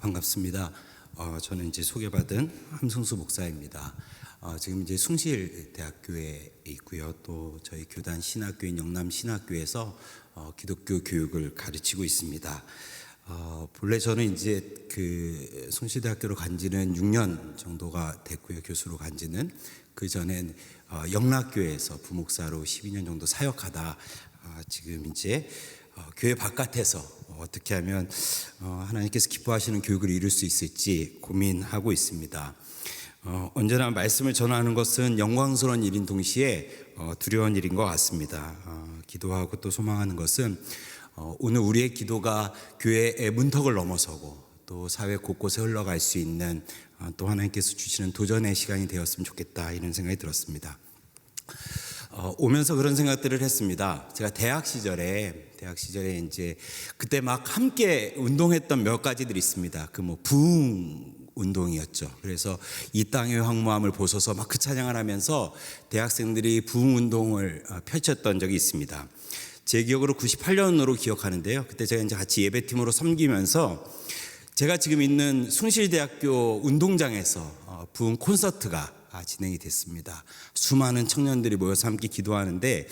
반갑습니다. 저는 이제 소개받은 함승수 목사입니다. 지금 이제 숭실대학교에 있고요. 또 저희 교단 신학교인 영남신학교에서 기독교 교육을 가르치고 있습니다. 본래 저는 이제 그 숭실대학교로 간지는 6년 정도가 됐고요. 교수로 간지는 그 전엔 영락교에서 부목사로 12년 정도 사역하다 지금 이제 교회 바깥에서 어떻게 하면 하나님께서 기뻐하시는 교육을 이룰 수 있을지 고민하고 있습니다. 언제나 말씀을 전하는 것은 영광스러운 일인 동시에 두려운 일인 것 같습니다. 기도하고 또 소망하는 것은 오늘 우리의 기도가 교회의 문턱을 넘어서고 또 사회 곳곳에 흘러갈 수 있는 또 하나님께서 주시는 도전의 시간이 되었으면 좋겠다, 이런 생각이 들었습니다. 오면서 그런 생각들을 했습니다. 제가 대학 시절에 이제 그때 막 함께 운동했던 몇 가지들이 있습니다. 부흥 운동이었죠. 그래서 이 땅의 황무함을 보소서 막 그 찬양을 하면서 대학생들이 부흥 운동을 펼쳤던 적이 있습니다. 제 기억으로 98년으로 기억하는데요. 그때 제가 이제 같이 예배팀으로 섬기면서 제가 지금 있는 숭실대학교 운동장에서 부흥 콘서트가 진행이 됐습니다. 수많은 청년들이 모여서 함께 기도하는데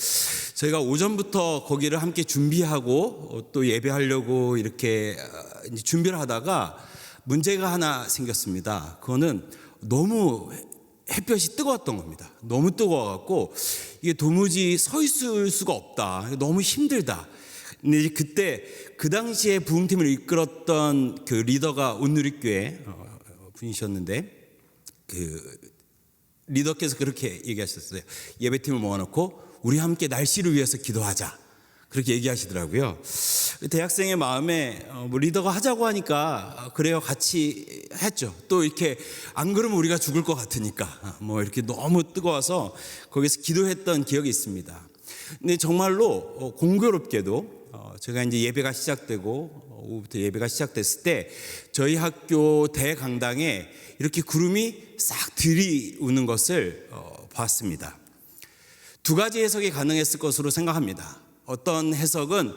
저희가 오전부터 거기를 함께 준비하고 또 예배하려고 이렇게 준비를 하다가 문제가 하나 생겼습니다. 그거는 너무 햇볕이 뜨거웠던 겁니다. 너무 뜨거워갖고 이게 도무지 서 있을 수가 없다. 너무 힘들다. 근데 이제 그때 그 당시에 부흥팀을 이끌었던 그 리더가 온누리교회 분이셨는데 리더께서 그렇게 얘기하셨어요. 예배팀을 모아놓고 우리 함께 날씨를 위해서 기도하자, 그렇게 얘기하시더라고요. 대학생의 마음에 리더가 하자고 하니까 그래요, 같이 했죠. 또 이렇게 안 그러면 우리가 죽을 것 같으니까 이렇게 너무 뜨거워서 거기서 기도했던 기억이 있습니다. 근데 정말로 공교롭게도 제가 이제 예배가 시작되고 오후부터 예배가 시작됐을 때 저희 학교 대강당에 이렇게 구름이 싹 들이우는 것을 봤습니다. 두 가지 해석이 가능했을 것으로 생각합니다. 어떤 해석은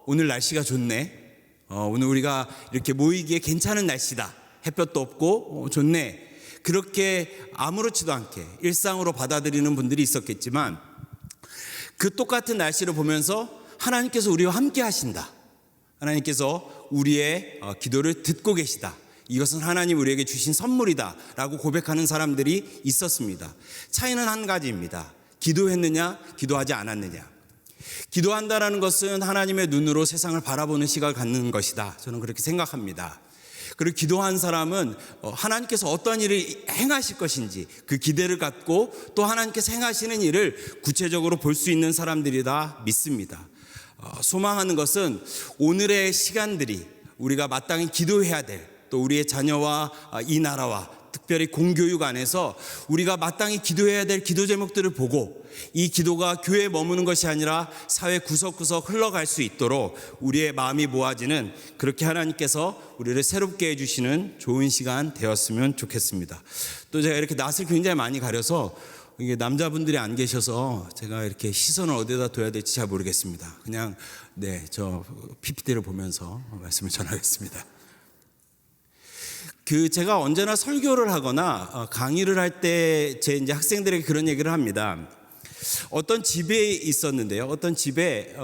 오늘 날씨가 좋네, 오늘 우리가 이렇게 모이기에 괜찮은 날씨다, 햇볕도 없고 좋네, 그렇게 아무렇지도 않게 일상으로 받아들이는 분들이 있었겠지만 그 똑같은 날씨를 보면서 하나님께서 우리와 함께 하신다, 하나님께서 우리의 기도를 듣고 계시다, 이것은 하나님 우리에게 주신 선물이다 라고 고백하는 사람들이 있었습니다. 차이는 한 가지입니다. 기도했느냐, 기도하지 않았느냐. 기도한다라는 것은 하나님의 눈으로 세상을 바라보는 시각을 갖는 것이다, 저는 그렇게 생각합니다. 그리고 기도한 사람은 하나님께서 어떤 일을 행하실 것인지 그 기대를 갖고 또 하나님께서 행하시는 일을 구체적으로 볼 수 있는 사람들이다 믿습니다. 소망하는 것은 오늘의 시간들이 우리가 마땅히 기도해야 될, 또 우리의 자녀와 이 나라와 특별히 공교육 안에서 우리가 마땅히 기도해야 될 기도 제목들을 보고 이 기도가 교회에 머무는 것이 아니라 사회 구석구석 흘러갈 수 있도록 우리의 마음이 모아지는, 그렇게 하나님께서 우리를 새롭게 해주시는 좋은 시간 되었으면 좋겠습니다. 또 제가 이렇게 낯을 굉장히 많이 가려서 이게 남자분들이 안 계셔서 제가 이렇게 시선을 어디다 둬야 될지 잘 모르겠습니다. 그냥 저 PPT를 보면서 말씀을 전하겠습니다. 제가 언제나 설교를 하거나 강의를 할 때 제 이제 학생들에게 그런 얘기를 합니다. 어떤 집에 있었는데요. 어떤 집에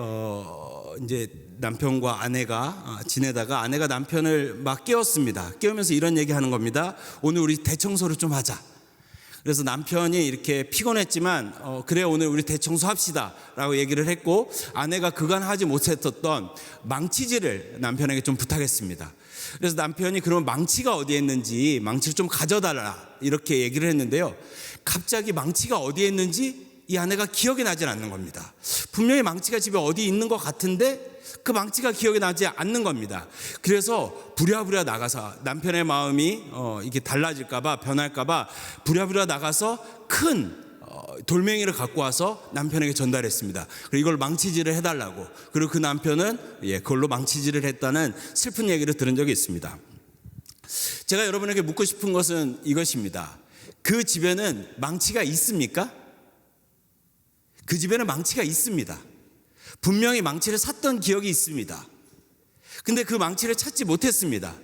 이제 남편과 아내가 지내다가 아내가 남편을 막 깨웠습니다. 깨우면서 이런 얘기 하는 겁니다. 오늘 우리 대청소를 좀 하자. 그래서 남편이 이렇게 피곤했지만 그래, 오늘 우리 대청소 합시다 라고 얘기를 했고, 아내가 그간 하지 못했던 망치질을 남편에게 좀 부탁했습니다. 그래서 남편이 그러면 망치가 어디에 있는지 망치를 좀 가져달라, 이렇게 얘기를 했는데요. 갑자기 망치가 어디에 있는지 이 아내가 기억이 나질 않는 겁니다. 분명히 망치가 집에 어디 있는 것 같은데 그 망치가 기억이 나지 않는 겁니다. 그래서 부랴부랴 나가서 남편의 마음이 이게 달라질까봐, 변할까봐 부랴부랴 나가서 큰 돌멩이를 갖고 와서 남편에게 전달했습니다. 그리고 이걸 망치질을 해달라고. 그리고 그 남편은 그걸로 망치질을 했다는 슬픈 얘기를 들은 적이 있습니다. 제가 여러분에게 묻고 싶은 것은 이것입니다. 그 집에는 망치가 있습니까? 그 집에는 망치가 있습니다. 분명히 망치를 샀던 기억이 있습니다. 근데 그 망치를 찾지 못했습니다.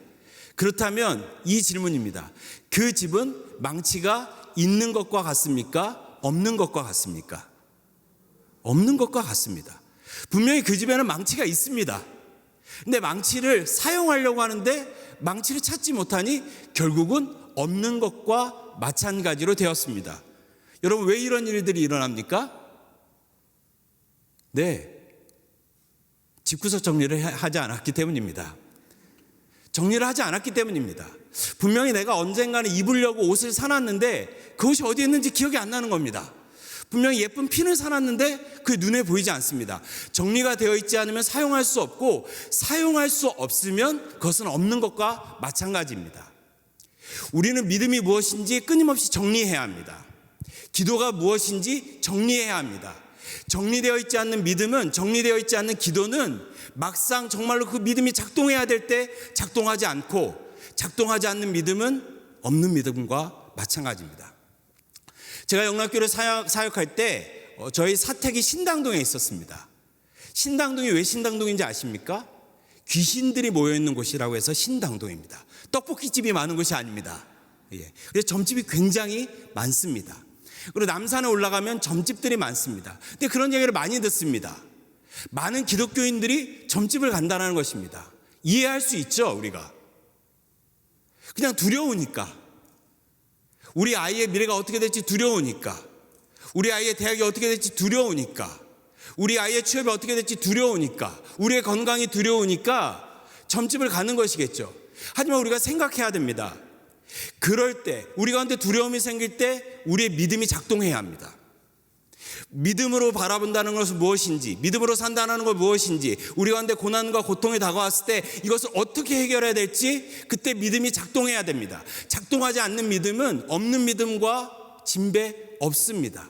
그렇다면 이 질문입니다. 그 집은 망치가 있는 것과 같습니까? 없는 것과 같습니까? 없는 것과 같습니다. 분명히 그 집에는 망치가 있습니다. 근데 망치를 사용하려고 하는데 망치를 찾지 못하니 결국은 없는 것과 마찬가지로 되었습니다. 여러분, 왜 이런 일들이 일어납니까? 네, 집구석 정리를 하지 않았기 때문입니다. 정리를 하지 않았기 때문입니다. 분명히 내가 언젠가는 입으려고 옷을 사놨는데 그 옷이 어디에 있는지 기억이 안 나는 겁니다. 분명히 예쁜 핀을 사놨는데 그 눈에 보이지 않습니다. 정리가 되어 있지 않으면 사용할 수 없고, 사용할 수 없으면 그것은 없는 것과 마찬가지입니다. 우리는 믿음이 무엇인지 끊임없이 정리해야 합니다. 기도가 무엇인지 정리해야 합니다. 정리되어 있지 않는 믿음은, 정리되어 있지 않는 기도는 막상 정말로 그 믿음이 작동해야 될 때 작동하지 않고, 작동하지 않는 믿음은 없는 믿음과 마찬가지입니다. 제가 영락교를 사역할 때 저희 사택이 신당동에 있었습니다. 신당동이 왜 신당동인지 아십니까? 귀신들이 모여있는 곳이라고 해서 신당동입니다. 떡볶이집이 많은 곳이 아닙니다. 그래서 점집이 굉장히 많습니다. 그리고 남산에 올라가면 점집들이 많습니다. 근데 그런 얘기를 많이 듣습니다. 많은 기독교인들이 점집을 간다는 것입니다. 이해할 수 있죠, 우리가. 그냥 두려우니까. 우리 아이의 미래가 어떻게 될지 두려우니까, 우리 아이의 대학이 어떻게 될지 두려우니까, 우리 아이의 취업이 어떻게 될지 두려우니까, 우리의 건강이 두려우니까 점집을 가는 것이겠죠. 하지만 우리가 생각해야 됩니다. 그럴 때, 우리 가운데 두려움이 생길 때 우리의 믿음이 작동해야 합니다. 믿음으로 바라본다는 것은 무엇인지, 믿음으로 산다는 건 무엇인지, 우리 가운데 고난과 고통이 다가왔을 때 이것을 어떻게 해결해야 될지 그때 믿음이 작동해야 됩니다. 작동하지 않는 믿음은 없는 믿음과 진배 없습니다.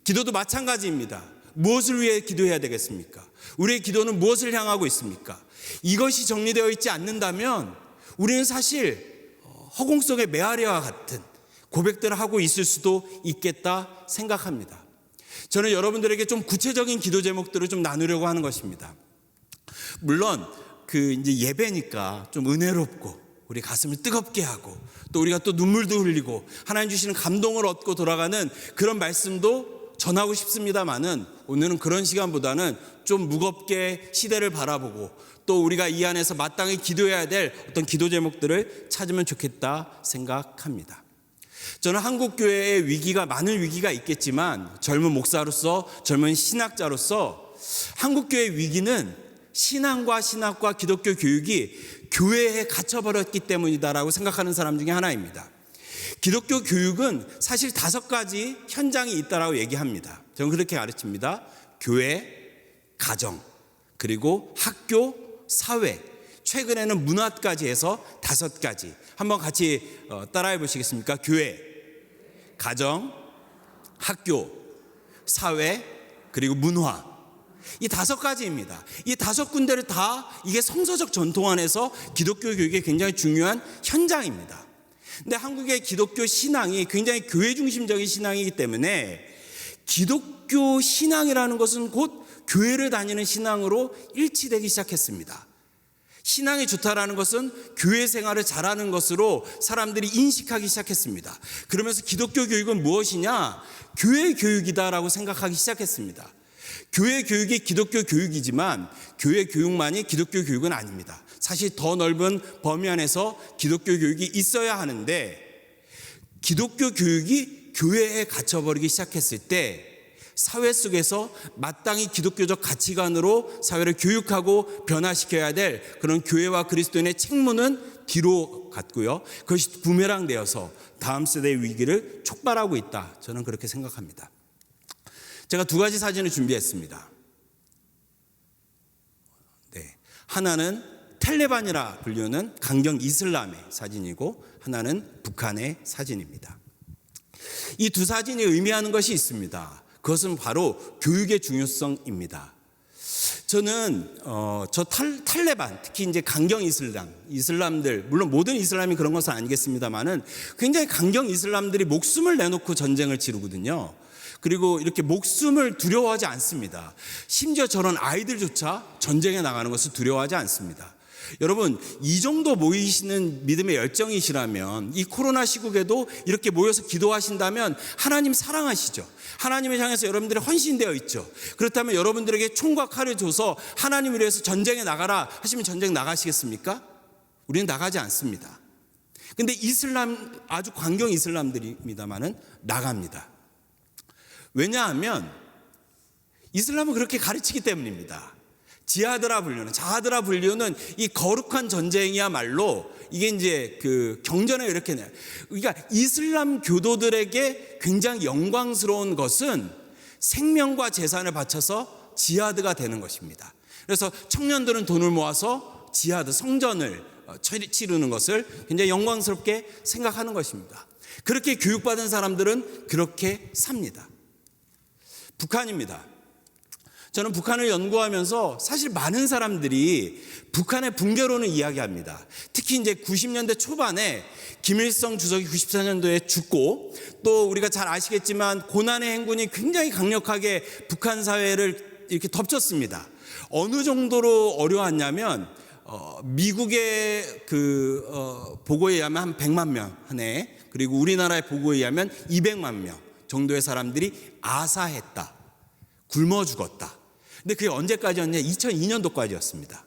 기도도 마찬가지입니다. 무엇을 위해 기도해야 되겠습니까? 우리의 기도는 무엇을 향하고 있습니까? 이것이 정리되어 있지 않는다면 우리는 사실 허공 속의 메아리와 같은 고백들을 하고 있을 수도 있겠다 생각합니다. 저는 여러분들에게 좀 구체적인 기도 제목들을 좀 나누려고 하는 것입니다. 물론 이제 예배니까 좀 은혜롭고 우리 가슴을 뜨겁게 하고 또 우리가 또 눈물도 흘리고 하나님 주시는 감동을 얻고 돌아가는 그런 말씀도 전하고 싶습니다만은, 오늘은 그런 시간보다는 좀 무겁게 시대를 바라보고 또 우리가 이 안에서 마땅히 기도해야 될 어떤 기도 제목들을 찾으면 좋겠다 생각합니다. 저는 한국교회의 위기가, 많은 위기가 있겠지만 젊은 목사로서, 젊은 신학자로서 한국교회의 위기는 신앙과 신학과 기독교 교육이 교회에 갇혀버렸기 때문이다라고 생각하는 사람 중에 하나입니다. 기독교 교육은 사실 5가지 현장이 있다라고 얘기합니다. 저는 그렇게 가르칩니다. 교회, 가정, 그리고 학교, 사회, 최근에는 문화까지 해서 5가지. 한번 같이 따라해 보시겠습니까? 교회, 가정, 학교, 사회, 그리고 문화. 이 5가지입니다. 이 5군데를 다 이게 성서적 전통 안에서 기독교 교육의 굉장히 중요한 현장입니다. 근데 한국의 기독교 신앙이 굉장히 교회 중심적인 신앙이기 때문에 기독교 신앙이라는 것은 곧 교회를 다니는 신앙으로 일치되기 시작했습니다. 신앙이 좋다라는 것은 교회 생활을 잘하는 것으로 사람들이 인식하기 시작했습니다. 그러면서 기독교 교육은 무엇이냐? 교회 교육이다라고 생각하기 시작했습니다. 교회 교육이 기독교 교육이지만 교회 교육만이 기독교 교육은 아닙니다. 사실 더 넓은 범위 안에서 기독교 교육이 있어야 하는데, 기독교 교육이 교회에 갇혀버리기 시작했을 때 사회 속에서 마땅히 기독교적 가치관으로 사회를 교육하고 변화시켜야 될 그런 교회와 그리스도인의 책무는 뒤로 갔고요. 그것이 부메랑 되어서 다음 세대의 위기를 촉발하고 있다. 저는 그렇게 생각합니다. 제가 2가지 사진을 준비했습니다. 네, 하나는 텔레반이라 불리는 강경 이슬람의 사진이고 하나는 북한의 사진입니다. 이 2 사진이 의미하는 것이 있습니다. 그것은 바로 교육의 중요성입니다. 저는 탈레반, 특히 이제 강경 이슬람들, 물론 모든 이슬람이 그런 것은 아니겠습니다만은 굉장히 강경 이슬람들이 목숨을 내놓고 전쟁을 치르거든요. 그리고 이렇게 목숨을 두려워하지 않습니다. 심지어 저런 아이들조차 전쟁에 나가는 것을 두려워하지 않습니다. 여러분, 이 정도 모이시는 믿음의 열정이시라면 이 코로나 시국에도 이렇게 모여서 기도하신다면 하나님 사랑하시죠. 하나님을 향해서 여러분들이 헌신되어 있죠. 그렇다면 여러분들에게 총과 칼을 줘서 하나님을 위해서 전쟁에 나가라 하시면 전쟁 나가시겠습니까? 우리는 나가지 않습니다. 근데 이슬람, 아주 광경 이슬람들입니다만은 나갑니다. 왜냐하면 이슬람은 그렇게 가르치기 때문입니다. 지하드라 불리는, 자하드라 불리는 이 거룩한 전쟁이야말로 이게 이제 그 경전에 이렇게 내요. 그러니까 이슬람 교도들에게 굉장히 영광스러운 것은 생명과 재산을 바쳐서 지하드가 되는 것입니다. 그래서 청년들은 돈을 모아서 지하드, 성전을 치르는 것을 굉장히 영광스럽게 생각하는 것입니다. 그렇게 교육받은 사람들은 그렇게 삽니다. 북한입니다. 저는 북한을 연구하면서 사실 많은 사람들이 북한의 붕괴론을 이야기합니다. 특히 이제 90년대 초반에 김일성 주석이 94년도에 죽고, 또 우리가 잘 아시겠지만 고난의 행군이 굉장히 강력하게 북한 사회를 이렇게 덮쳤습니다. 어느 정도로 어려웠냐면 미국의 보고에 의하면 한 100만 명 한 해, 그리고 우리나라의 보고에 의하면 200만 명 정도의 사람들이 아사했다, 굶어 죽었다. 근데 그게 언제까지였냐? 2002년도까지였습니다.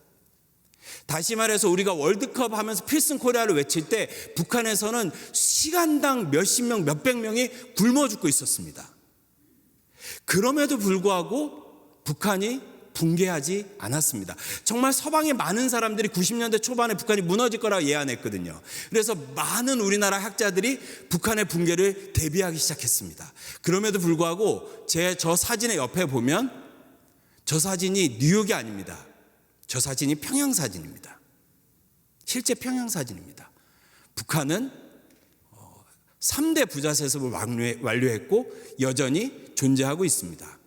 다시 말해서 우리가 월드컵 하면서 필승 코리아를 외칠 때 북한에서는 시간당 몇십 명, 몇백 명이 굶어 죽고 있었습니다. 그럼에도 불구하고 북한이 붕괴하지 않았습니다. 정말 서방의 많은 사람들이 90년대 초반에 북한이 무너질 거라고 예언했거든요. 그래서 많은 우리나라 학자들이 북한의 붕괴를 대비하기 시작했습니다. 그럼에도 불구하고 저 사진의 옆에 보면 저 사진이 뉴욕이 아닙니다. 저 사진이 평양 사진입니다. 실제 평양 사진입니다. 북한은 3대 부자 세습을 완료했고 여전히 존재하고 있습니다.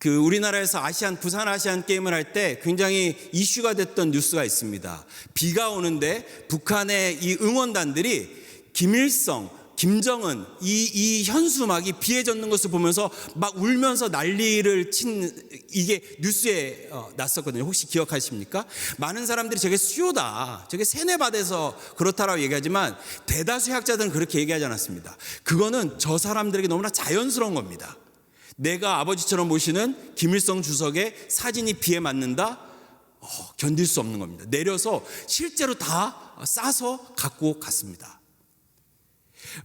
우리나라에서 부산 아시안 게임을 할 때 굉장히 이슈가 됐던 뉴스가 있습니다. 비가 오는데 북한의 이 응원단들이 김일성, 김정은 이 현수막이 비에 젖는 것을 보면서 막 울면서 난리를 친, 이게 뉴스에 났었거든요. 혹시 기억하십니까? 많은 사람들이 저게 수요다, 저게 세뇌받아서 그렇다라고 얘기하지만 대다수의 학자들은 그렇게 얘기하지 않았습니다. 그거는 저 사람들에게 너무나 자연스러운 겁니다. 내가 아버지처럼 모시는 김일성 주석의 사진이 비에 맞는다? 견딜 수 없는 겁니다. 내려서 실제로 다 싸서 갖고 갔습니다.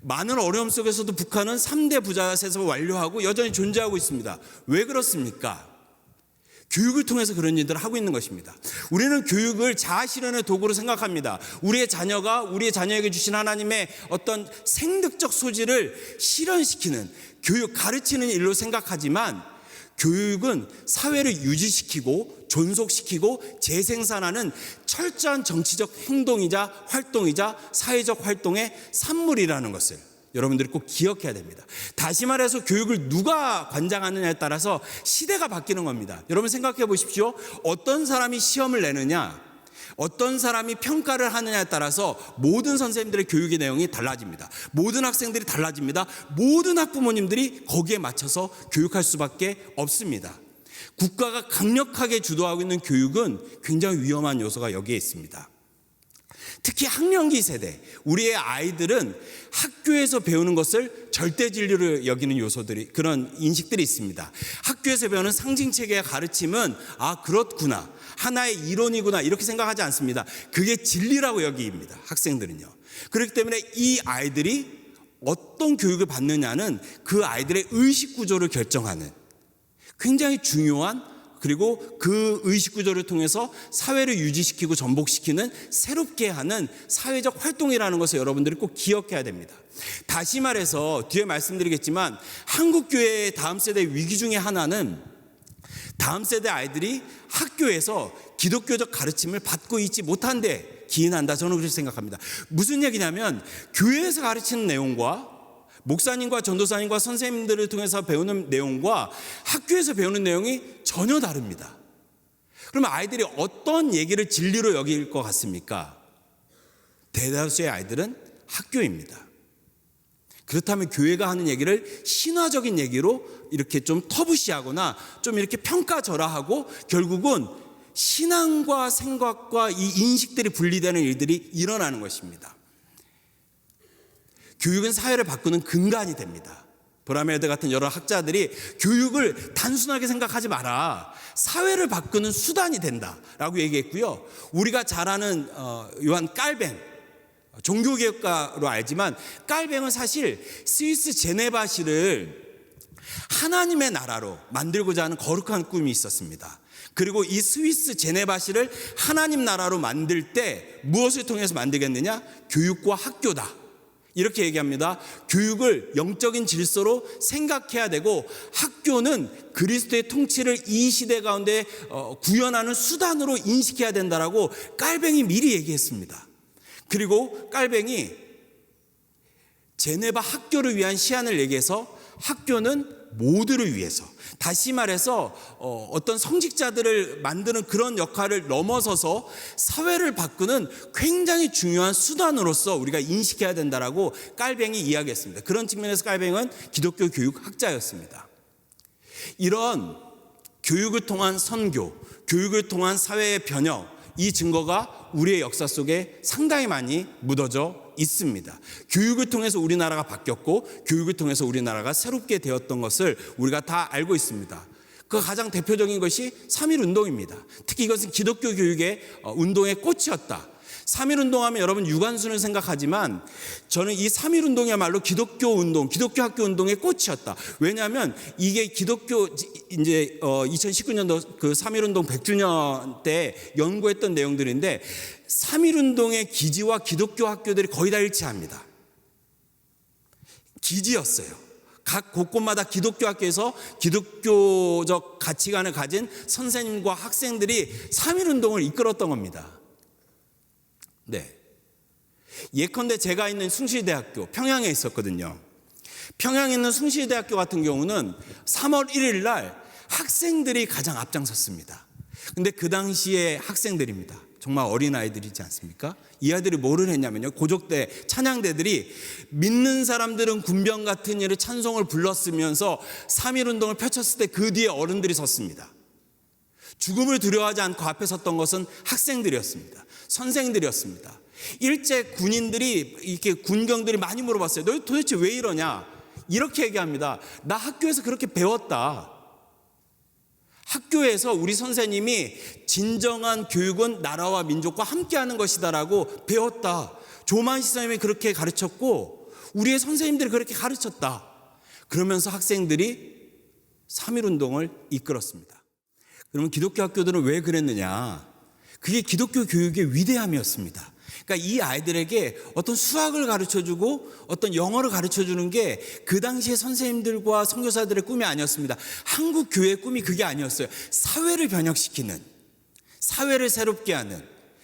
많은 어려움 속에서도 북한은 3대 부자 세습을 완료하고 여전히 존재하고 있습니다. 왜 그렇습니까? 교육을 통해서 그런 일들을 하고 있는 것입니다. 우리는 교육을 자아실현의 도구로 생각합니다. 우리의 자녀에게 주신 하나님의 어떤 생득적 소질을 실현시키는, 교육, 가르치는 일로 생각하지만 교육은 사회를 유지시키고 존속시키고 재생산하는 철저한 정치적 행동이자 활동이자 사회적 활동의 산물이라는 것을 여러분들이 꼭 기억해야 됩니다. 다시 말해서 교육을 누가 관장하느냐에 따라서 시대가 바뀌는 겁니다. 여러분 생각해 보십시오. 어떤 사람이 시험을 내느냐, 어떤 사람이 평가를 하느냐에 따라서 모든 선생님들의 교육의 내용이 달라집니다. 모든 학생들이 달라집니다. 모든 학부모님들이 거기에 맞춰서 교육할 수밖에 없습니다. 국가가 강력하게 주도하고 있는 교육은 굉장히 위험한 요소가 여기에 있습니다. 특히 학령기 세대, 우리의 아이들은 학교에서 배우는 것을 절대 진리로 여기는 요소들이, 그런 인식들이 있습니다. 학교에서 배우는 상징체계의 가르침은 그렇구나, 하나의 이론이구나, 이렇게 생각하지 않습니다. 그게 진리라고 여깁니다. 학생들은요. 그렇기 때문에 이 아이들이 어떤 교육을 받느냐는 그 아이들의 의식 구조를 결정하는 굉장히 중요한, 그리고 그 의식 구조를 통해서 사회를 유지시키고 전복시키는, 새롭게 하는 사회적 활동이라는 것을 여러분들이 꼭 기억해야 됩니다. 다시 말해서 뒤에 말씀드리겠지만 한국교회의 다음 세대 위기 중에 하나는 다음 세대 아이들이 학교에서 기독교적 가르침을 받고 있지 못한 데 기인한다. 저는 그렇게 생각합니다. 무슨 얘기냐면 교회에서 가르치는 내용과 목사님과 전도사님과 선생님들을 통해서 배우는 내용과 학교에서 배우는 내용이 전혀 다릅니다. 그러면 아이들이 어떤 얘기를 진리로 여길 것 같습니까? 대다수의 아이들은 학교입니다. 그렇다면 교회가 하는 얘기를 신화적인 얘기로 이렇게 좀 터부시하거나 좀 이렇게 평가절하하고 결국은 신앙과 생각과 이 인식들이 분리되는 일들이 일어나는 것입니다. 교육은 사회를 바꾸는 근간이 됩니다. 브라메드 같은 여러 학자들이 교육을 단순하게 생각하지 마라, 사회를 바꾸는 수단이 된다라고 얘기했고요. 우리가 잘 아는 요한 깔뱅, 종교개혁가로 알지만 깔뱅은 사실 스위스 제네바시를 하나님의 나라로 만들고자 하는 거룩한 꿈이 있었습니다. 그리고 이 스위스 제네바시를 하나님 나라로 만들 때 무엇을 통해서 만들겠느냐? 교육과 학교다, 이렇게 얘기합니다. 교육을 영적인 질서로 생각해야 되고, 학교는 그리스도의 통치를 이 시대 가운데 구현하는 수단으로 인식해야 된다라고 깔뱅이 미리 얘기했습니다. 그리고 깔뱅이 제네바 학교를 위한 시안을 얘기해서 학교는 모두를 위해서, 다시 말해서 어떤 성직자들을 만드는 그런 역할을 넘어서서 사회를 바꾸는 굉장히 중요한 수단으로서 우리가 인식해야 된다라고 깔뱅이 이야기했습니다. 그런 측면에서 깔뱅은 기독교 교육학자였습니다. 이런 교육을 통한 선교, 교육을 통한 사회의 변혁, 이 증거가 우리의 역사 속에 상당히 많이 묻어져 있습니다. 교육을 통해서 우리나라가 바뀌었고, 교육을 통해서 우리나라가 새롭게 되었던 것을 우리가 다 알고 있습니다. 그 가장 대표적인 것이 3.1운동입니다. 특히 이것은 기독교 교육의 운동의 꽃이었다. 3.1운동하면 여러분 유관순을 생각하지만 저는 이 3.1운동이야말로 기독교 운동, 기독교 학교 운동의 꽃이었다. 왜냐하면 이게 기독교 이제 2019년도 그 3.1운동 100주년 때 연구했던 내용들인데, 3.1운동의 기지와 기독교 학교들이 거의 다 일치합니다. 기지였어요. 각 곳곳마다 기독교 학교에서 기독교적 가치관을 가진 선생님과 학생들이 3.1운동을 이끌었던 겁니다. 네. 예컨대 제가 있는 숭실대학교 평양에 있었거든요. 평양에 있는 숭실대학교 같은 경우는 3월 1일 날 학생들이 가장 앞장섰습니다. 근데 그 당시에 학생들입니다. 정말 어린아이들이지 않습니까? 이 아이들이 뭐를 했냐면요, 고족대 찬양대들이 믿는 사람들은 군병 같은 일을 찬송을 불렀으면서 3.1운동을 펼쳤을 때 그 뒤에 어른들이 섰습니다. 죽음을 두려워하지 않고 앞에 섰던 것은 학생들이었습니다. 선생들이었습니다. 일제 군인들이, 이렇게 군경들이 많이 물어봤어요. 너 도대체 왜 이러냐? 이렇게 얘기합니다. 나 학교에서 그렇게 배웠다. 학교에서 우리 선생님이 진정한 교육은 나라와 민족과 함께하는 것이다라고 배웠다. 조만시 선생님이 그렇게 가르쳤고 우리의 선생님들이 그렇게 가르쳤다. 그러면서 학생들이 3.1운동을 이끌었습니다. 그러면 기독교 학교들은 왜 그랬느냐? 그게 기독교 교육의 위대함이었습니다. 그러니까 이 아이들에게 어떤 수학을 가르쳐주고 어떤 영어를 가르쳐주는 게 그 당시에 선생님들과 선교사들의 꿈이 아니었습니다. 한국 교회의 꿈이 그게 아니었어요. 사회를 변혁시키는, 사회를 새롭게 하는,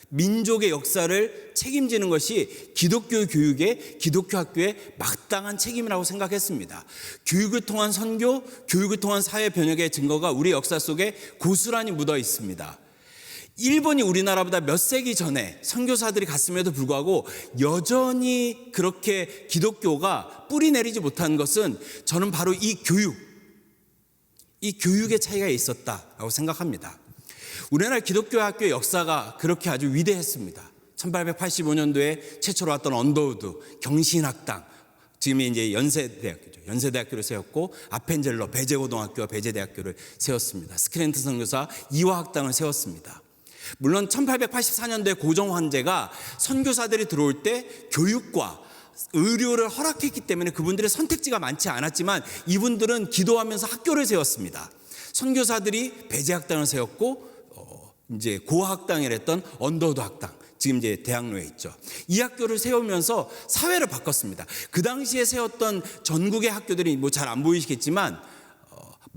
민족의 역사를 책임지는 것이 기독교 교육의, 기독교 학교의 마땅한 책임이라고 생각했습니다. 교육을 통한 선교, 교육을 통한 사회 변혁의 증거가 우리 역사 속에 고스란히 묻어 있습니다. 일본이 우리나라보다 몇 세기 전에 선교사들이 갔음에도 불구하고 여전히 그렇게 기독교가 뿌리 내리지 못한 것은 저는 바로 이 교육의 차이가 있었다라고 생각합니다. 우리나라 기독교 학교의 역사가 그렇게 아주 위대했습니다. 1885년도에 최초로 왔던 언더우드 경신학당, 지금이 이제 연세대학교죠. 연세대학교를 세웠고 아펜젤러 배제고등학교와 배제대학교를 세웠습니다. 스크랜튼 선교사 이화학당을 세웠습니다. 물론 1884년도에 고종 황제가 선교사들이 들어올 때 교육과 의료를 허락했기 때문에 그분들의 선택지가 많지 않았지만 이분들은 기도하면서 학교를 세웠습니다. 선교사들이 배제학당을 세웠고 이제 고학당이랬던 언더우드 학당, 지금 이제 대학로에 있죠. 이 학교를 세우면서 사회를 바꿨습니다. 그 당시에 세웠던 전국의 학교들이 뭐 잘 안 보이시겠지만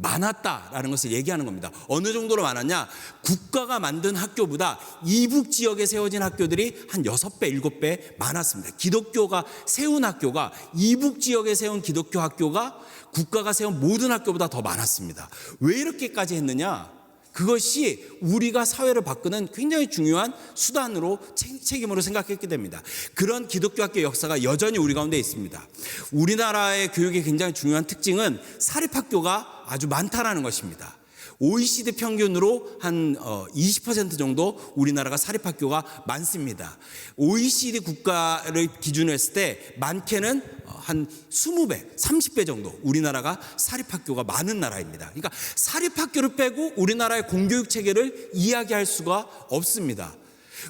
많았다라는 것을 얘기하는 겁니다. 어느 정도로 많았냐? 국가가 만든 학교보다 이북 지역에 세워진 학교들이 한 6배, 7배 많았습니다. 기독교가 세운 학교가, 이북 지역에 세운 기독교 학교가 국가가 세운 모든 학교보다 더 많았습니다. 왜 이렇게까지 했느냐? 그것이 우리가 사회를 바꾸는 굉장히 중요한 수단으로 책임으로 생각했게 됩니다. 그런 기독교 학교의 역사가 여전히 우리 가운데 있습니다. 우리나라의 교육의 굉장히 중요한 특징은 사립학교가 아주 많다라는 것입니다. OECD 평균으로 한 20% 정도 우리나라가 사립학교가 많습니다. OECD 국가를 기준으로 했을 때 많게는 한 20배, 30배 정도 우리나라가 사립학교가 많은 나라입니다. 그러니까 사립학교를 빼고 우리나라의 공교육 체계를 이야기할 수가 없습니다.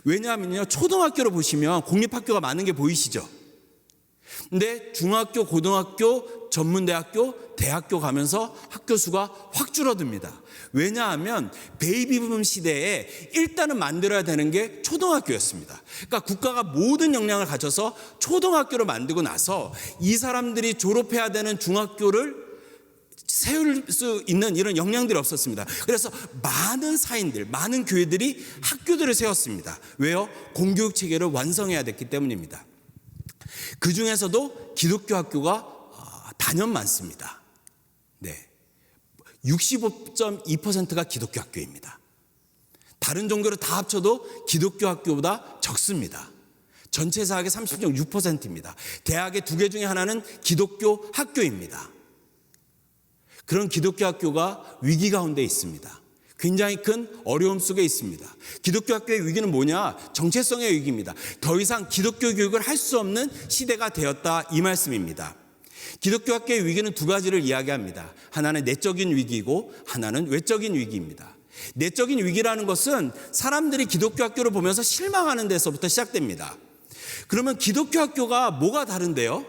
왜냐하면요, 초등학교를 보시면 공립학교가 많은 게 보이시죠? 근데 중학교, 고등학교, 전문대학교, 대학교 가면서 학교 수가 확 줄어듭니다. 왜냐하면 베이비붐 시대에 일단은 만들어야 되는 게 초등학교였습니다. 그러니까 국가가 모든 역량을 갖춰서 초등학교를 만들고 나서 이 사람들이 졸업해야 되는 중학교를 세울 수 있는 이런 역량들이 없었습니다. 그래서 많은 사인들, 많은 교회들이 학교들을 세웠습니다. 왜요? 공교육 체계를 완성해야 됐기 때문입니다. 그 중에서도 기독교 학교가 단연 많습니다. 네, 65.2%가 기독교 학교입니다. 다른 종교를 다 합쳐도 기독교 학교보다 적습니다. 전체 사학의 30.6%입니다. 대학의 2개 중에 하나는 기독교 학교입니다. 그런 기독교 학교가 위기 가운데 있습니다. 굉장히 큰 어려움 속에 있습니다. 기독교 학교의 위기는 뭐냐? 정체성의 위기입니다. 더 이상 기독교 교육을 할 수 없는 시대가 되었다, 이 말씀입니다. 기독교 학교의 위기는 두 가지를 이야기합니다. 하나는 내적인 위기이고 하나는 외적인 위기입니다. 내적인 위기라는 것은 사람들이 기독교 학교를 보면서 실망하는 데서부터 시작됩니다. 그러면 기독교 학교가 뭐가 다른데요?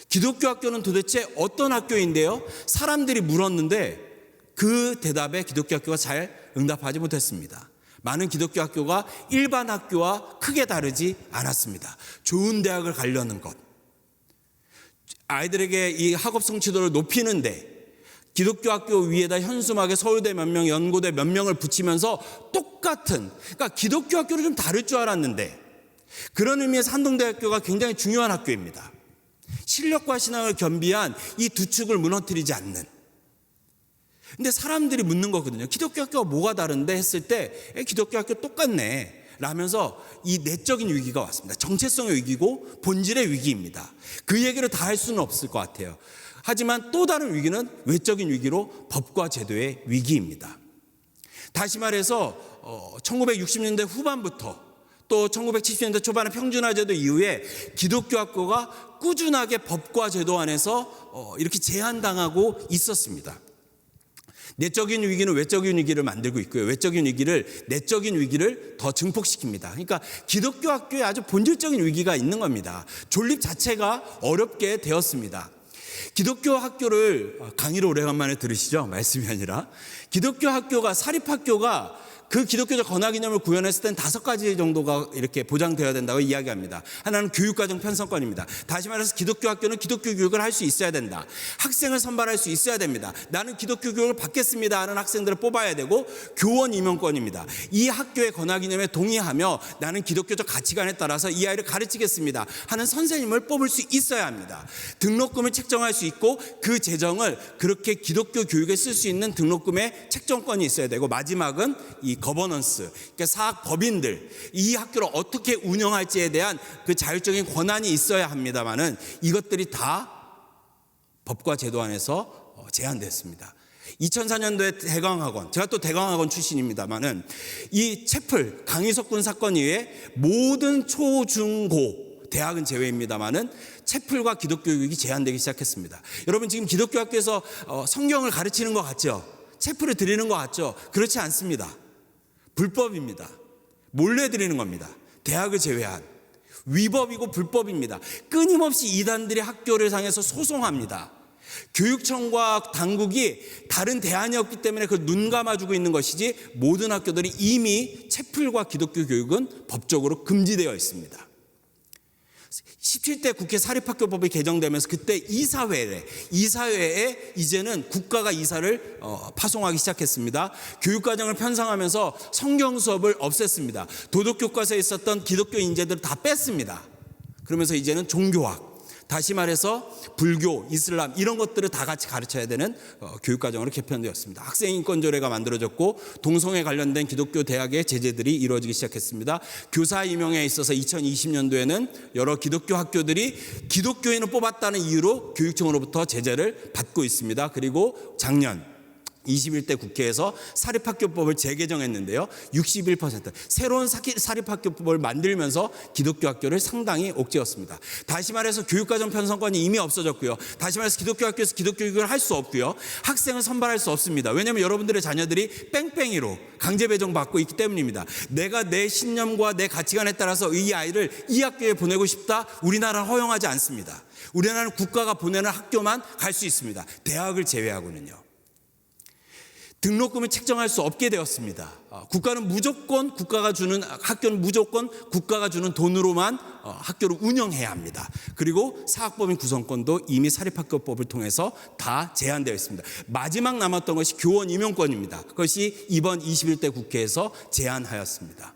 기독교 학교는 도대체 어떤 학교인데요? 사람들이 물었는데 그 대답에 기독교 학교가 잘 응답하지 못했습니다. 많은 기독교 학교가 일반 학교와 크게 다르지 않았습니다. 좋은 대학을 가려는 것, 아이들에게 이 학업 성취도를 높이는데 기독교 학교 위에다 현수막에 서울대 몇 명, 연고대 몇 명을 붙이면서 똑같은, 그러니까 기독교 학교는 좀 다를 줄 알았는데, 그런 의미에서 한동대학교가 굉장히 중요한 학교입니다. 실력과 신앙을 겸비한 이 두 축을 무너뜨리지 않는. 근데 사람들이 묻는 거거든요. 기독교 학교가 뭐가 다른데 했을 때 기독교 학교 똑같네 라면서 이 내적인 위기가 왔습니다. 정체성의 위기고 본질의 위기입니다. 그 얘기를 다 할 수는 없을 것 같아요. 하지만 또 다른 위기는 외적인 위기로 법과 제도의 위기입니다. 다시 말해서 1960년대 후반부터 또 1970년대 초반의 평준화제도 이후에 기독교 학교가 꾸준하게 법과 제도 안에서 이렇게 제한당하고 있었습니다. 내적인 위기는 외적인 위기를 만들고 있고요. 외적인 위기를, 내적인 위기를 더 증폭시킵니다. 그러니까 기독교 학교에 아주 본질적인 위기가 있는 겁니다. 존립 자체가 어렵게 되었습니다. 기독교 학교를 강의를 오래간만에 들으시죠? 말씀이 아니라. 기독교 학교가, 사립학교가 그 기독교적 권하기념을 구현했을 땐 5가지 정도가 이렇게 보장되어야 된다고 이야기합니다. 하나는 교육과정 편성권입니다. 다시 말해서 기독교 학교는 기독교 교육을 할 수 있어야 된다. 학생을 선발할 수 있어야 됩니다. 나는 기독교 교육을 받겠습니다 하는 학생들을 뽑아야 되고, 교원 임용권입니다. 이 학교의 권하기념에 동의하며 나는 기독교적 가치관에 따라서 이 아이를 가르치겠습니다 하는 선생님을 뽑을 수 있어야 합니다. 등록금을 책정할 수 있고 그 재정을 그렇게 기독교 교육에 쓸 수 있는 등록금의 책정권이 있어야 되고, 마지막은 이 거버넌스, 그러니까 사학 법인들, 이 학교를 어떻게 운영할지에 대한 그 자율적인 권한이 있어야 합니다만은 이것들이 다 법과 제도 안에서 제한됐습니다. 2004년도에 대강학원, 제가 또 대강학원 출신입니다만은 이 채플 강희석군 사건 이후에 모든 초, 중, 고 대학은 제외입니다만은 채플과 기독교 교육이 제한되기 시작했습니다. 여러분, 지금 기독교 학교에서 성경을 가르치는 것 같죠? 채플을 드리는 것 같죠? 그렇지 않습니다. 불법입니다. 몰래 드리는 겁니다. 대학을 제외한 위법이고 불법입니다. 끊임없이 이단들이 학교를 향해서 소송합니다. 교육청과 당국이 다른 대안이 없기 때문에 그걸 눈 감아주고 있는 것이지, 모든 학교들이 이미 채플과 기독교 교육은 법적으로 금지되어 있습니다. 17대 국회 사립학교법이 개정되면서 그때 이사회에 이제는 국가가 이사를 파송하기 시작했습니다. 교육과정을 편성하면서 성경 수업을 없앴습니다. 도덕교과서에 있었던 기독교 인재들을 다 뺐습니다. 그러면서 이제는 종교학, 다시 말해서 불교, 이슬람 이런 것들을 다 같이 가르쳐야 되는 교육과정으로 개편되었습니다. 학생인권조례가 만들어졌고 동성애 관련된 기독교 대학의 제재들이 이루어지기 시작했습니다. 교사 임용에 있어서 2020년도에는 여러 기독교 학교들이 기독교인을 뽑았다는 이유로 교육청으로부터 제재를 받고 있습니다. 그리고 작년 21대 국회에서 사립학교법을 재개정했는데요. 61%. 새로운 사립학교법을 만들면서 기독교 학교를 상당히 옥죄었습니다. 다시 말해서 교육과정 편성권이 이미 없어졌고요. 다시 말해서 기독교 학교에서 기독교육을 할 수 없고요. 학생을 선발할 수 없습니다. 왜냐하면 여러분들의 자녀들이 뺑뺑이로 강제 배정받고 있기 때문입니다. 내가 내 신념과 내 가치관에 따라서 이 아이를 이 학교에 보내고 싶다. 우리나라는 허용하지 않습니다. 우리나라는 국가가 보내는 학교만 갈 수 있습니다. 대학을 제외하고는요. 등록금을 책정할 수 없게 되었습니다. 국가는 무조건 학교는 무조건 국가가 주는 돈으로만 학교를 운영해야 합니다. 그리고 사학법인 구성권도 이미 사립학교법을 통해서 다 제한되어 있습니다. 마지막 남았던 것이 교원 임용권입니다. 그것이 이번 21대 국회에서 제한하였습니다.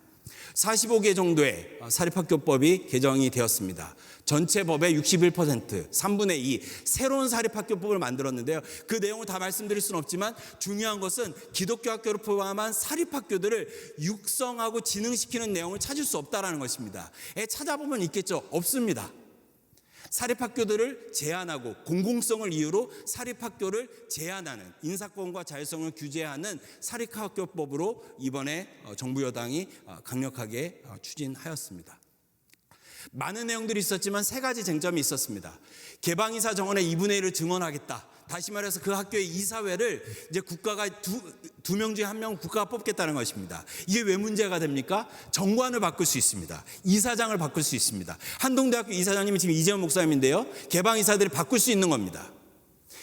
45개 정도의 사립학교법이 개정이 되었습니다. 전체 법의 61%, 3분의 2 새로운 사립학교법을 만들었는데요. 그 내용을 다 말씀드릴 수는 없지만 중요한 것은 기독교 학교를 포함한 사립학교들을 육성하고 진흥시키는 내용을 찾을 수 없다는 것입니다. 찾아보면 있겠죠? 없습니다. 사립학교들을 제한하고 공공성을 이유로 사립학교를 제한하는 인사권과 자율성을 규제하는 사립학교법으로 이번에 정부 여당이 강력하게 추진하였습니다. 많은 내용들이 있었지만 세 가지 쟁점이 있었습니다. 개방이사 정원의 2분의 1을 증원하겠다. 다시 말해서 그 학교의 이사회를 이제 국가가 두 명 중에 한 명은 국가가 뽑겠다는 것입니다. 이게 왜 문제가 됩니까? 정관을 바꿀 수 있습니다. 이사장을 바꿀 수 있습니다. 한동대학교 이사장님이 지금 이재원 목사님인데요. 개방이사들이 바꿀 수 있는 겁니다.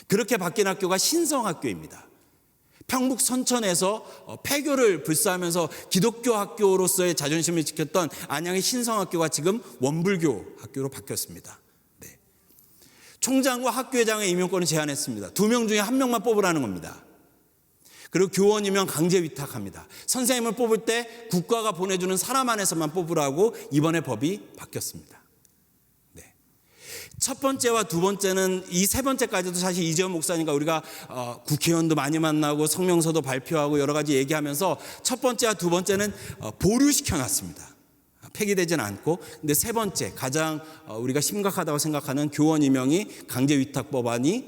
그렇게 바뀐 학교가 신성학교입니다. 평북 선천에서 폐교를 불사하면서 기독교 학교로서의 자존심을 지켰던 안양의 신성학교가 지금 원불교 학교로 바뀌었습니다. 네. 총장과 학교회장의 임용권을 제한했습니다. 2명 중에 1명만 뽑으라는 겁니다. 그리고 교원 임용 강제 위탁합니다. 선생님을 뽑을 때 국가가 보내주는 사람 안에서만 뽑으라고 이번에 법이 바뀌었습니다. 첫 번째와 두 번째는 이 세 번째까지도 사실 이재원 목사님과 우리가 국회의원도 많이 만나고 성명서도 발표하고 여러 가지 얘기하면서 첫 번째와 두 번째는 보류시켜놨습니다. 폐기되지는 않고. 근데 세 번째 가장 우리가 심각하다고 생각하는 교원 임용이 강제 위탁 법안이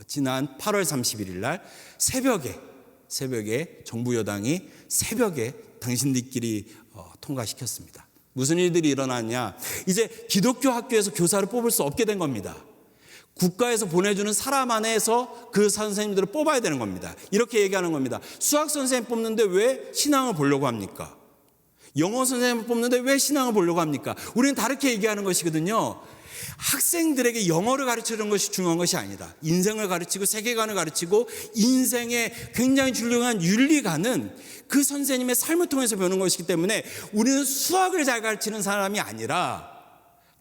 지난 8월 31일 날 새벽에 정부 여당이 새벽에 당신들끼리 통과시켰습니다. 무슨 일들이 일어났냐? 이제 기독교 학교에서 교사를 뽑을 수 없게 된 겁니다. 국가에서 보내주는 사람 안에서 그 선생님들을 뽑아야 되는 겁니다. 이렇게 얘기하는 겁니다. 수학 선생님 뽑는데 왜 신앙을 보려고 합니까? 영어 선생님을 뽑는데 왜 신앙을 보려고 합니까? 우리는 다르게 얘기하는 것이거든요. 학생들에게 영어를 가르치는 것이 중요한 것이 아니다. 인생을 가르치고 세계관을 가르치고 인생의 굉장히 중요한 윤리관은 그 선생님의 삶을 통해서 배우는 것이기 때문에 우리는 수학을 잘 가르치는 사람이 아니라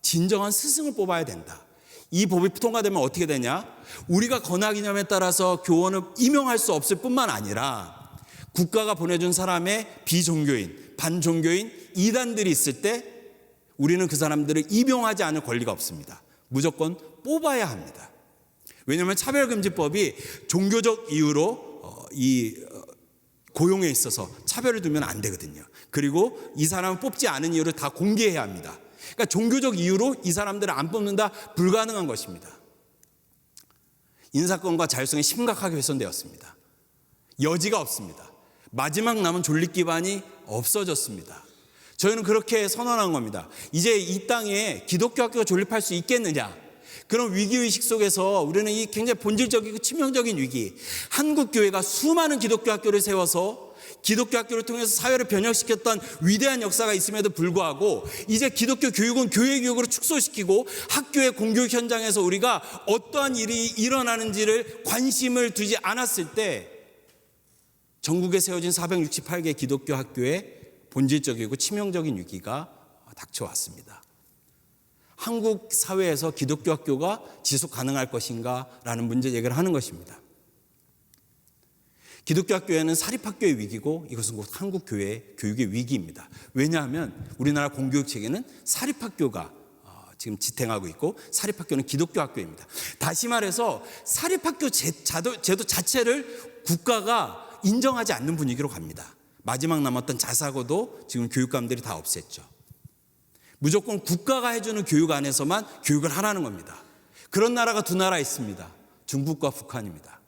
진정한 스승을 뽑아야 된다. 이 법이 통과되면 어떻게 되냐? 우리가 건학이념에 따라서 교원을 임용할 수 없을 뿐만 아니라 국가가 보내준 사람의 비종교인, 반종교인, 이단들이 있을 때 우리는 그 사람들을 임용하지 않을 권리가 없습니다. 무조건 뽑아야 합니다. 왜냐하면 차별금지법이 종교적 이유로 고용에 있어서 차별을 두면 안 되거든요. 그리고 이 사람을 뽑지 않은 이유를 다 공개해야 합니다. 그러니까 종교적 이유로 이 사람들을 안 뽑는다 불가능한 것입니다. 인사권과 자율성이 심각하게 훼손되었습니다. 여지가 없습니다. 마지막 남은 존립 기반이 없어졌습니다. 저희는 그렇게 선언한 겁니다. 이제 이 땅에 기독교 학교가 존립할 수 있겠느냐? 그런 위기의식 속에서 우리는 이 굉장히 본질적이고 치명적인 위기, 한국 교회가 수많은 기독교 학교를 세워서 기독교 학교를 통해서 사회를 변혁시켰던 위대한 역사가 있음에도 불구하고 이제 기독교 교육은 교회 교육으로 축소시키고 학교의 공교육 현장에서 우리가 어떠한 일이 일어나는지를 관심을 두지 않았을 때 전국에 세워진 468개 기독교 학교에 본질적이고 치명적인 위기가 닥쳐왔습니다. 한국 사회에서 기독교 학교가 지속 가능할 것인가 라는 문제 제기를 하는 것입니다. 기독교 학교에는 사립학교의 위기고 이것은 곧 한국 교회의 교육의 위기입니다. 왜냐하면 우리나라 공교육 체계는 사립학교가 지금 지탱하고 있고 사립학교는 기독교 학교입니다. 다시 말해서 사립학교 제도 자체를 국가가 인정하지 않는 분위기로 갑니다. 마지막 남았던 자사고도 지금 교육감들이 다 없앴죠. 무조건 국가가 해주는 교육 안에서만 교육을 하라는 겁니다. 그런 나라가 두 나라 있습니다. 중국과 북한입니다.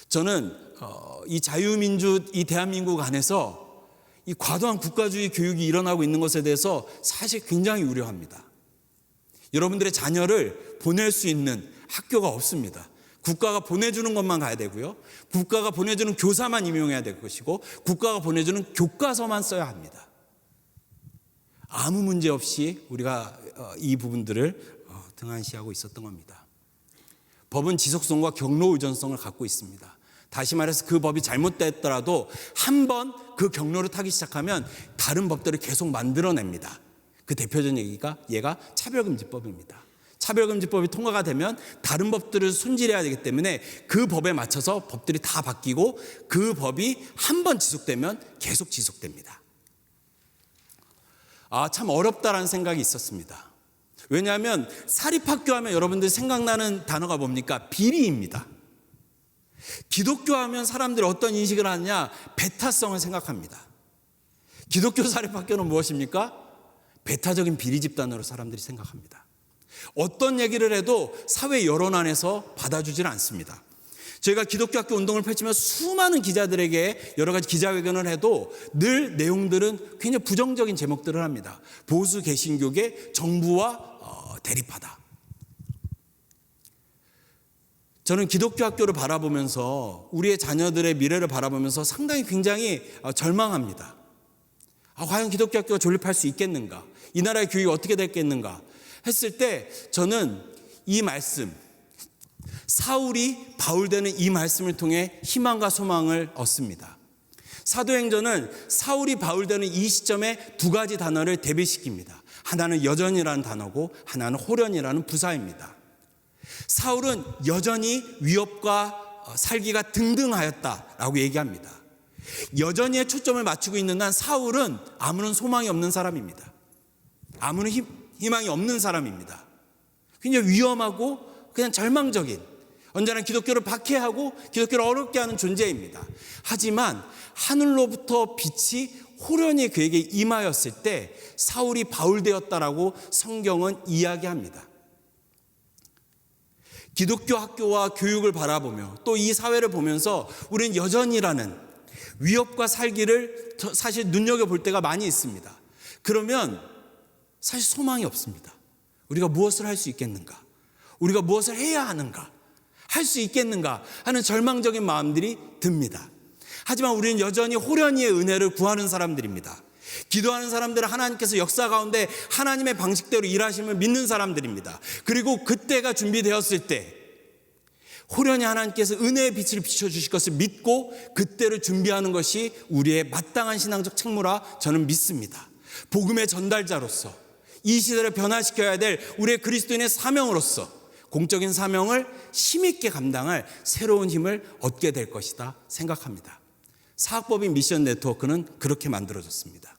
저는 이 자유민주 이 대한민국 안에서 이 과도한 국가주의 교육이 일어나고 있는 것에 대해서 사실 굉장히 우려합니다. 여러분들의 자녀를 보낼 수 있는 학교가 없습니다. 국가가 보내주는 것만 가야 되고요. 국가가 보내주는 교사만 임용해야 될 것이고 국가가 보내주는 교과서만 써야 합니다. 아무 문제 없이 우리가 이 부분들을 등한시하고 있었던 겁니다. 법은 지속성과 경로 의존성을 갖고 있습니다. 다시 말해서 그 법이 잘못됐더라도 한 번 그 경로를 타기 시작하면 다른 법들을 계속 만들어냅니다. 그 대표적인 얘가 차별금지법입니다. 차별금지법이 통과가 되면 다른 법들을 손질해야 되기 때문에 그 법에 맞춰서 법들이 다 바뀌고 그 법이 한 번 지속되면 계속 지속됩니다. 참 어렵다라는 생각이 있었습니다. 왜냐하면 사립학교 하면 여러분들이 생각나는 단어가 뭡니까? 비리입니다. 기독교 하면 사람들이 어떤 인식을 하느냐? 배타성을 생각합니다. 기독교 사립학교는 무엇입니까? 배타적인 비리 집단으로 사람들이 생각합니다. 어떤 얘기를 해도 사회 여론 안에서 받아주질 않습니다. 저희가 기독교 학교 운동을 펼치며 수많은 기자들에게 여러 가지 기자회견을 해도 늘 내용들은 굉장히 부정적인 제목들을 합니다. 보수 개신교계 정부와 대립하다. 저는 기독교 학교를 바라보면서 우리의 자녀들의 미래를 바라보면서 상당히 굉장히 절망합니다. 과연 기독교 학교가 존립할 수 있겠는가? 이 나라의 교육이 어떻게 됐겠는가? 했을 때 저는 이 말씀, 사울이 바울되는 이 말씀을 통해 희망과 소망을 얻습니다. 사도행전은 사울이 바울되는 이 시점에 두 가지 단어를 대비시킵니다. 하나는 여전이라는 단어고 하나는 호련이라는 부사입니다. 사울은 여전히 위협과 살기가 등등하였다라고 얘기합니다. 여전히에 초점을 맞추고 있는 한 사울은 아무런 소망이 없는 사람입니다. 아무런 희망이 없는 사람입니다. 굉장히 위험하고 그냥 절망적인, 언제나 기독교를 박해하고 기독교를 어렵게 하는 존재입니다. 하지만 하늘로부터 빛이 호련히 그에게 임하였을 때 사울이 바울되었다라고 성경은 이야기합니다. 기독교 학교와 교육을 바라보며 또 이 사회를 보면서 우리는 여전이라는 위협과 살기를 사실 눈여겨볼 때가 많이 있습니다. 그러면 사실 소망이 없습니다. 우리가 무엇을 할 수 있겠는가? 우리가 무엇을 해야 하는가? 할 수 있겠는가? 하는 절망적인 마음들이 듭니다. 하지만 우리는 여전히 호련히의 은혜를 구하는 사람들입니다. 기도하는 사람들은 하나님께서 역사 가운데 하나님의 방식대로 일하심을 믿는 사람들입니다. 그리고 그때가 준비되었을 때 호련히 하나님께서 은혜의 빛을 비춰주실 것을 믿고 그때를 준비하는 것이 우리의 마땅한 신앙적 책무라 저는 믿습니다. 복음의 전달자로서 이 시대를 변화시켜야 될 우리의 그리스도인의 사명으로서 공적인 사명을 힘있게 감당할 새로운 힘을 얻게 될 것이다 생각합니다. 사학법인 미션 네트워크는 그렇게 만들어졌습니다.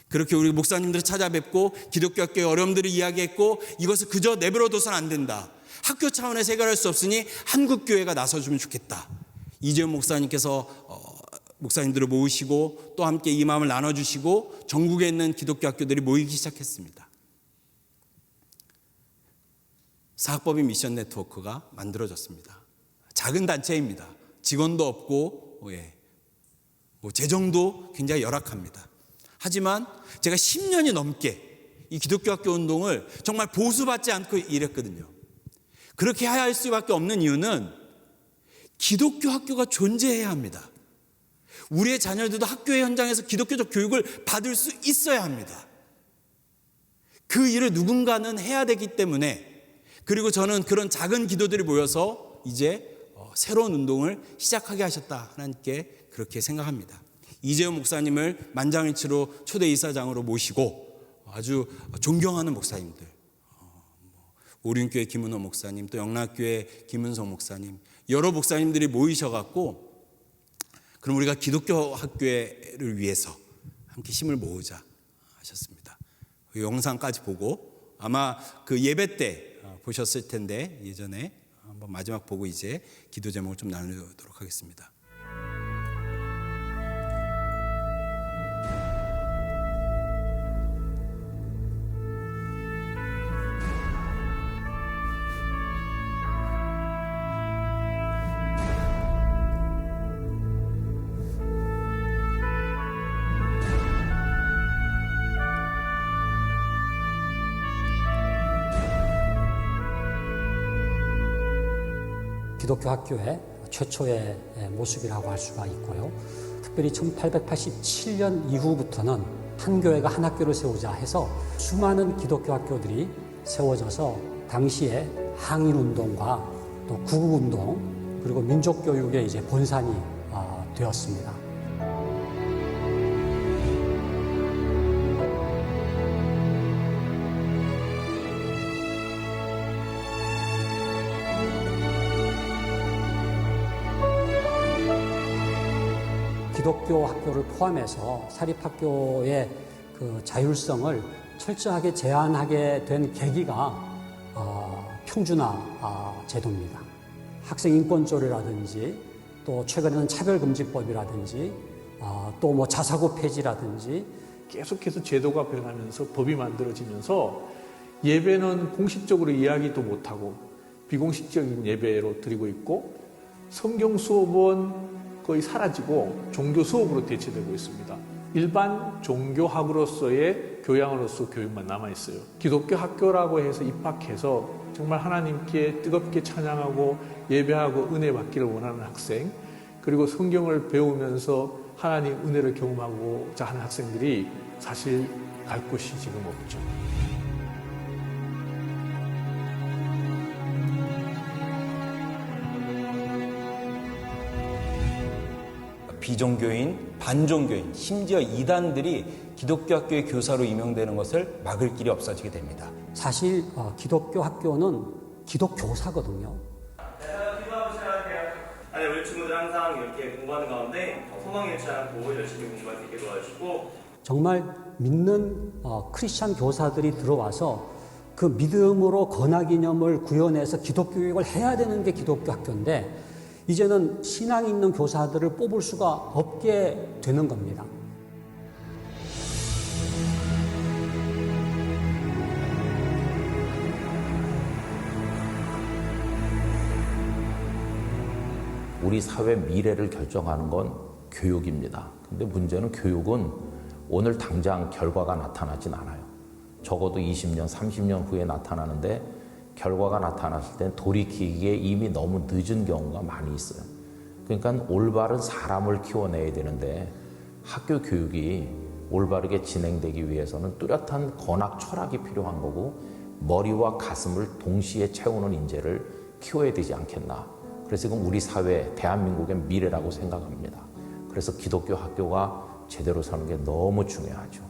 그렇게 우리 목사님들을 찾아뵙고 기독교 학교의 어려움들을 이야기했고 이것을 그저 내버려둬서는 안 된다. 학교 차원에서 해결할 수 없으니 한국교회가 나서주면 좋겠다. 이재용 목사님께서 목사님들을 모으시고 또 함께 이 마음을 나눠주시고 전국에 있는 기독교 학교들이 모이기 시작했습니다. 사학법인 미션 네트워크가 만들어졌습니다. 작은 단체입니다. 직원도 없고 재정도 굉장히 열악합니다. 하지만 제가 10년이 넘게 이 기독교 학교 운동을 정말 보수받지 않고 일했거든요. 그렇게 해야 할 수밖에 없는 이유는 기독교 학교가 존재해야 합니다. 우리의 자녀들도 학교의 현장에서 기독교적 교육을 받을 수 있어야 합니다. 그 일을 누군가는 해야 되기 때문에 그리고 저는 그런 작은 기도들이 모여서 이제 새로운 운동을 시작하게 하셨다 하나님께 그렇게 생각합니다. 이재용 목사님을 만장일치로 초대 이사장으로 모시고 아주 존경하는 목사님들, 오륜교회 김은호 목사님, 또 영락교회 김은성 목사님, 여러 목사님들이 모이셔갖고 그럼 우리가 기독교 학교를 위해서 함께 힘을 모으자 하셨습니다. 그 영상까지 보고 아마 그 예배 때 보셨을 텐데 예전에 한번 마지막 보고 이제 기도 제목을 좀 나누도록 하겠습니다. 기독교 학교의 최초의 모습이라고 할 수가 있고요. 특별히 1887년 이후부터는 한 교회가 한 학교를 세우자 해서 수많은 기독교 학교들이 세워져서 당시에 항일운동과 또 구국운동 그리고 민족교육의 이제 본산이 되었습니다. 기독교 학교를 포함해서 사립학교의 그 자율성을 철저하게 제한하게 된 계기가 평준화 제도입니다. 학생 인권조례라든지 또 최근에는 차별금지법이라든지 또 뭐 자사고 폐지라든지 계속해서 제도가 변하면서 법이 만들어지면서 예배는 공식적으로 이야기도 못하고 비공식적인 예배로 드리고 있고 성경 수업은 거의 사라지고 종교 수업으로 대체되고 있습니다. 일반 종교학으로서의 교양으로서 교육만 남아있어요. 기독교 학교라고 해서 입학해서 정말 하나님께 뜨겁게 찬양하고 예배하고 은혜 받기를 원하는 학생, 그리고 성경을 배우면서 하나님 은혜를 경험하고자 하는 학생들이 사실 갈 곳이 지금 없죠. 비종교인, 반종교인, 심지어 이단들이 기독교 학교의 교사로 임용되는 것을 막을 길이 없어지게 됩니다. 사실 기독교 학교는 기독교사거든요. 아니, 우리 친구들 항상 이렇게 공부하는 가운데 소망 잃지 않고 열심히 공부할 수 있게 도와주시고 정말 믿는 크리스찬 교사들이 들어와서 그 믿음으로 건학이념을 구현해서 기독교 교육을 해야 되는 게 기독교 학교인데 이제는 신앙 있는 교사들을 뽑을 수가 없게 되는 겁니다. 우리 사회 미래를 결정하는 건 교육입니다. 근데 문제는 교육은 오늘 당장 결과가 나타나진 않아요. 적어도 20년, 30년 후에 나타나는데 결과가 나타났을 땐 돌이키기에 이미 너무 늦은 경우가 많이 있어요. 그러니까 올바른 사람을 키워내야 되는데 학교 교육이 올바르게 진행되기 위해서는 뚜렷한 건학 철학이 필요한 거고 머리와 가슴을 동시에 채우는 인재를 키워야 되지 않겠나. 그래서 이건 우리 사회, 대한민국의 미래라고 생각합니다. 그래서 기독교 학교가 제대로 서는 게 너무 중요하죠.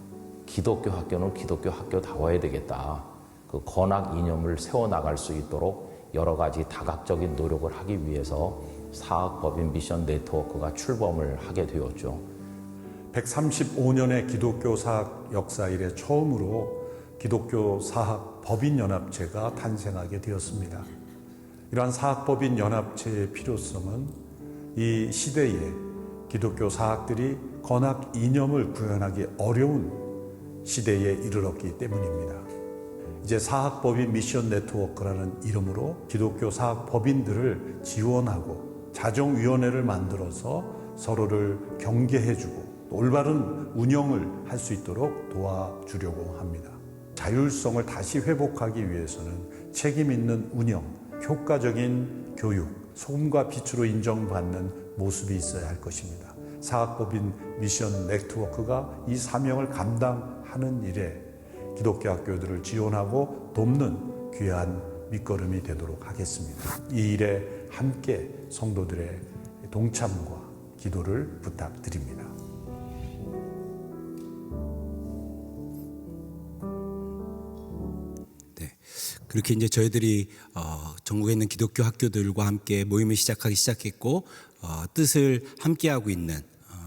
기독교 학교는 기독교 학교다워야 되겠다. 그 건학 이념을 세워나갈 수 있도록 여러 가지 다각적인 노력을 하기 위해서 사학법인 미션 네트워크가 출범을 하게 되었죠. 135년의 기독교 사학 역사 이래 처음으로 기독교 사학 법인 연합체가 탄생하게 되었습니다. 이러한 사학법인 연합체의 필요성은 이 시대에 기독교 사학들이 건학 이념을 구현하기 어려운 시대에 이르렀기 때문입니다. 이제 사학법인 미션 네트워크라는 이름으로 기독교 사학법인들을 지원하고 자정위원회를 만들어서 서로를 경계해주고 올바른 운영을 할 수 있도록 도와주려고 합니다. 자율성을 다시 회복하기 위해서는 책임 있는 운영, 효과적인 교육, 소금과 빛으로 인정받는 모습이 있어야 할 것입니다. 사학법인 미션 네트워크가 이 사명을 감당하는 일에 기독교 학교들을 지원하고 돕는 귀한 밑거름이 되도록 하겠습니다. 이 일에 함께 성도들의 동참과 기도를 부탁드립니다. 그렇게 이제 저희들이 전국에 있는 기독교 학교들과 함께 모임을 시작했고 뜻을 함께하고 있는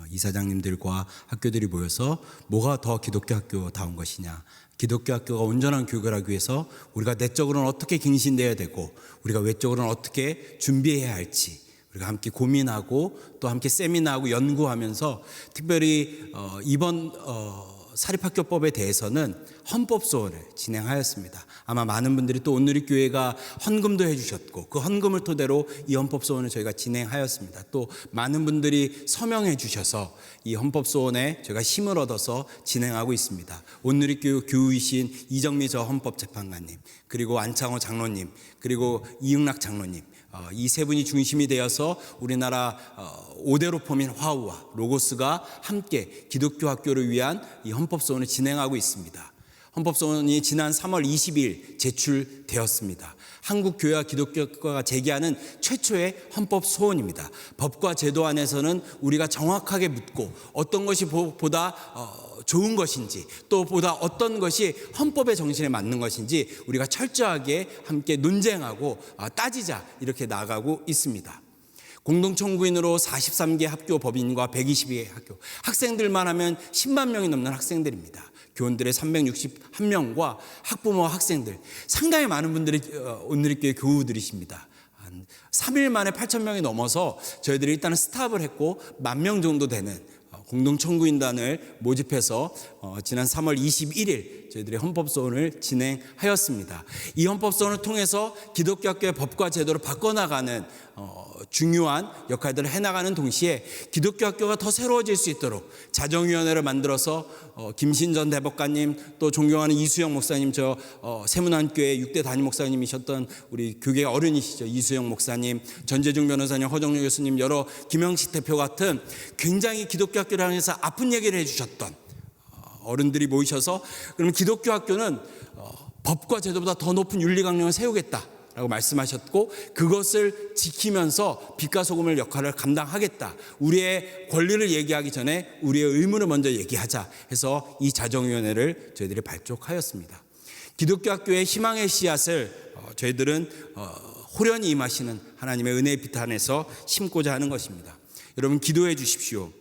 이사장님들과 학교들이 모여서 뭐가 더 기독교 학교다운 것이냐, 기독교 학교가 온전한 교육을 하기 위해서 우리가 내적으로는 어떻게 갱신돼야 되고 우리가 외적으로는 어떻게 준비해야 할지 우리가 함께 고민하고 또 함께 세미나하고 연구하면서 특별히 이번 사립학교법에 대해서는 헌법소원을 진행하였습니다. 아마 많은 분들이 또 온누리교회가 헌금도 해주셨고 그 헌금을 토대로 이 헌법소원을 저희가 진행하였습니다. 또 많은 분들이 서명해 주셔서 이 헌법소원에 저희가 힘을 얻어서 진행하고 있습니다. 온누리교회 교우이신 이정미 저 헌법재판관님, 그리고 안창호 장로님, 그리고 이응락 장로님, 이 세 분이 중심이 되어서 우리나라 5대로 포민 화우와 로고스가 함께 기독교 학교를 위한 이 헌법소원을 진행하고 있습니다. 헌법소원이 지난 3월 20일 제출되었습니다. 한국교회와 기독교가 제기하는 최초의 헌법소원입니다. 법과 제도 안에서는 우리가 정확하게 묻고 어떤 것이 보다 좋은 것인지, 또 보다 어떤 것이 헌법의 정신에 맞는 것인지 우리가 철저하게 함께 논쟁하고 따지자, 이렇게 나아가고 있습니다. 공동청구인으로 43개 학교 법인과 122개 학교, 학생들만 하면 10만 명이 넘는 학생들입니다. 교원들의 361명과 학부모와 학생들, 상당히 많은 분들이 온누리교회 교우들이십니다. 한 3일 만에 8,000명이 넘어서 저희들이 일단은 스탑을 했고 10,000명 정도 되는 공동청구인단을 모집해서 지난 3월 21일 저희들이 헌법소원을 진행하였습니다. 이 헌법소원을 통해서 기독교 학교의 법과 제도를 바꿔나가는 중요한 역할들을 해나가는 동시에 기독교 학교가 더 새로워질 수 있도록 자정위원회를 만들어서 김신전 대법관님, 또 존경하는 이수영 목사님, 저 세문안교회 6대 담임 목사님이셨던 우리 교계 어른이시죠, 이수영 목사님, 전재중 변호사님, 허정료 교수님, 여러 김영식 대표 같은 굉장히 기독교 학교를 향해서 아픈 얘기를 해주셨던 어른들이 모이셔서, 그러면 기독교 학교는 법과 제도보다 더 높은 윤리 강령을 세우겠다 라고 말씀하셨고, 그것을 지키면서 빛과 소금의 역할을 감당하겠다. 우리의 권리를 얘기하기 전에 우리의 의무를 먼저 얘기하자 해서 이 자정위원회를 저희들이 발족하였습니다. 기독교 학교의 희망의 씨앗을 저희들은 호련히 임하시는 하나님의 은혜의 빛 안에서 심고자 하는 것입니다. 여러분, 기도해 주십시오.